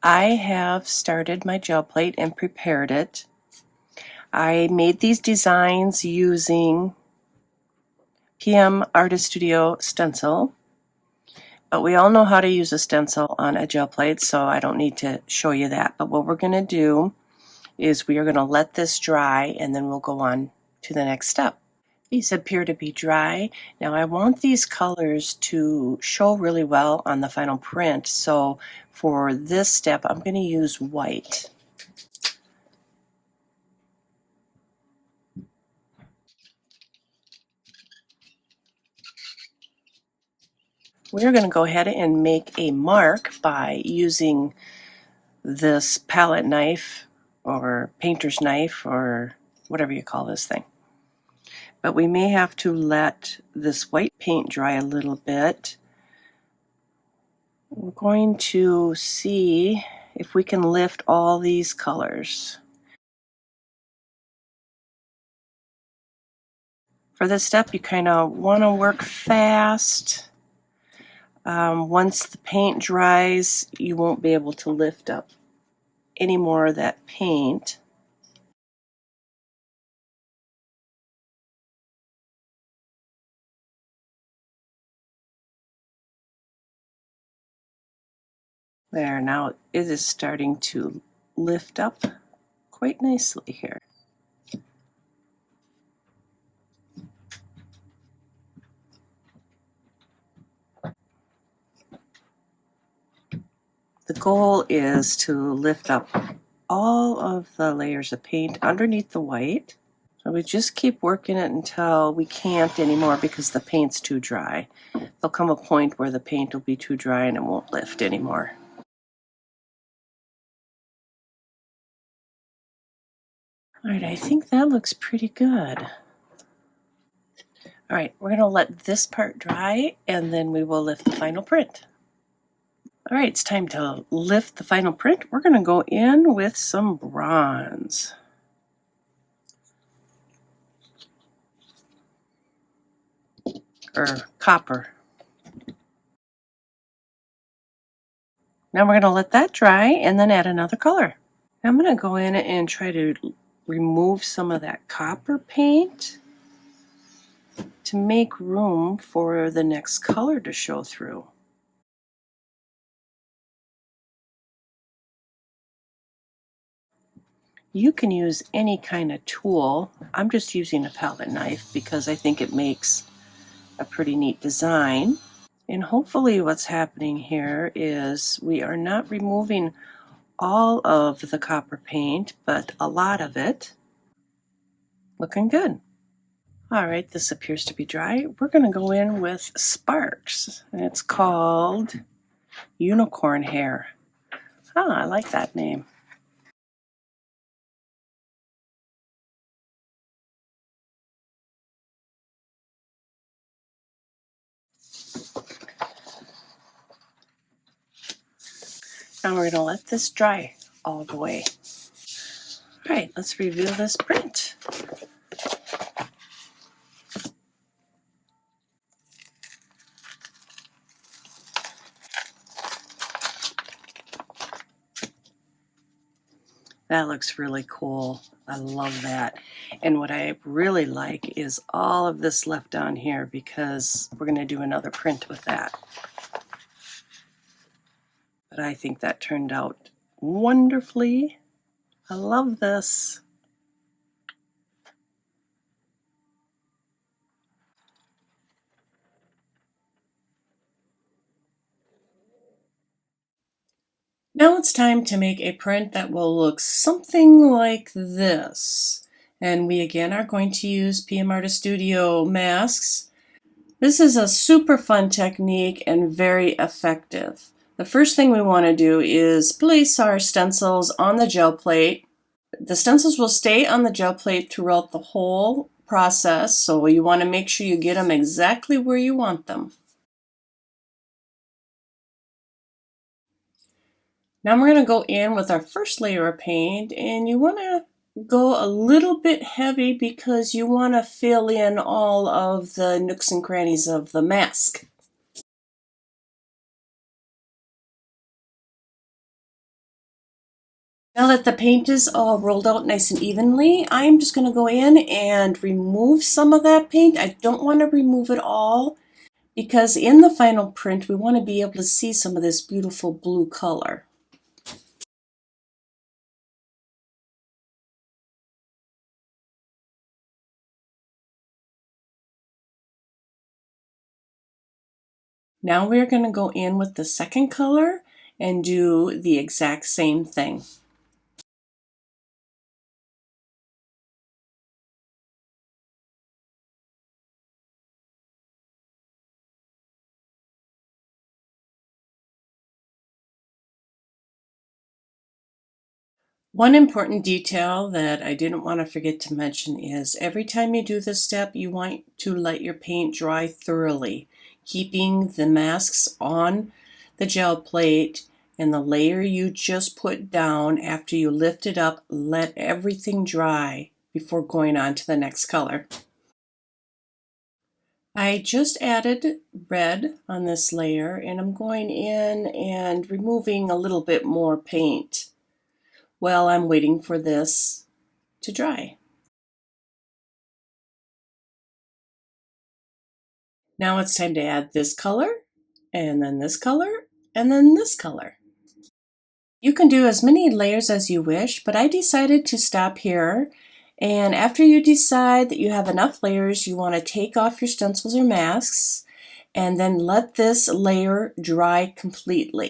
I have started my gel plate and prepared it. I made these designs using PM Artist Studio stencil, but we all know how to use a stencil on a gel plate, so I don't need to show you that. But what we're going to do is we are going to let this dry and then we'll go on to the next step. These appear to be dry. Now I want these colors to show really well on the final print, so for this step I'm going to use white. We're going to go ahead and make a mark by using this palette knife or painter's knife or whatever you call this thing. But we may have to let this white paint dry a little bit. We're going to see if we can lift all these colors. For this step, you kind of want to work fast. Once the paint dries, you won't be able to lift up any more of that paint. There, now it is starting to lift up quite nicely here. The goal is to lift up all of the layers of paint underneath the white. So we just keep working it until we can't anymore because the paint's too dry. There'll come a point where the paint will be too dry and it won't lift anymore. All right, I think that looks pretty good. All right, we're going to let this part dry and then we will lift the final print. All right, it's time to lift the final print. We're going to go in with some bronze. Or copper. Now we're going to let that dry and then add another color. Now I'm going to go in and try to remove some of that copper paint to make room for the next color to show through. You can use any kind of tool. I'm just using a palette knife because I think it makes a pretty neat design. And hopefully what's happening here is we are not removing all of the copper paint, but a lot of it. Looking good. All right, this appears to be dry. We're going to go in with sparks, and it's called unicorn hair. Ah, I like that name. Now we're going to let this dry all the way. All right, let's review this print. That looks really cool. I love that. And what I really like is all of this left down here because we're going to do another print with that. But I think that turned out wonderfully. I love this. Now it's time to make a print that will look something like this. And we again are going to use PM Artist Studio masks. This is a super fun technique and very effective. The first thing we want to do is place our stencils on the gel plate. The stencils will stay on the gel plate throughout the whole process, so you want to make sure you get them exactly where you want them. Now we're going to go in with our first layer of paint, and you want to go a little bit heavy because you want to fill in all of the nooks and crannies of the mask. Now that the paint is all rolled out nice and evenly, I'm just going to go in and remove some of that paint. I don't want to remove it all because in the final print we want to be able to see some of this beautiful blue color. Now we're going to go in with the second color and do the exact same thing. One important detail that I didn't want to forget to mention is every time you do this step, you want to let your paint dry thoroughly, keeping the masks on the gel plate and the layer you just put down after you lift it up. Let everything dry before going on to the next color. I just added red on this layer and I'm going in and removing a little bit more paint while I'm waiting for this to dry. Now it's time to add this color, and then this color, and then this color. You can do as many layers as you wish, but I decided to stop here. And after you decide that you have enough layers, you want to take off your stencils or masks, and then let this layer dry completely.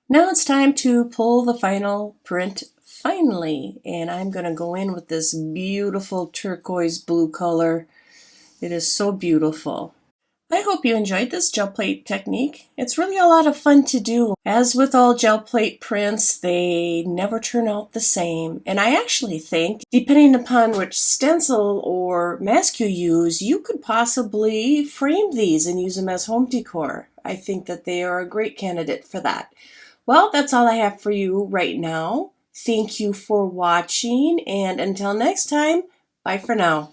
Now it's time to pull the final print finally, and I'm going to go in with this beautiful turquoise blue color. It is so beautiful. I hope you enjoyed this gel plate technique. It's really a lot of fun to do. As with all gel plate prints, they never turn out the same. And I actually think, depending upon which stencil or mask you use, you could possibly frame these and use them as home decor. I think that they are a great candidate for that. Well, that's all I have for you right now. Thank you for watching, and until next time, bye for now.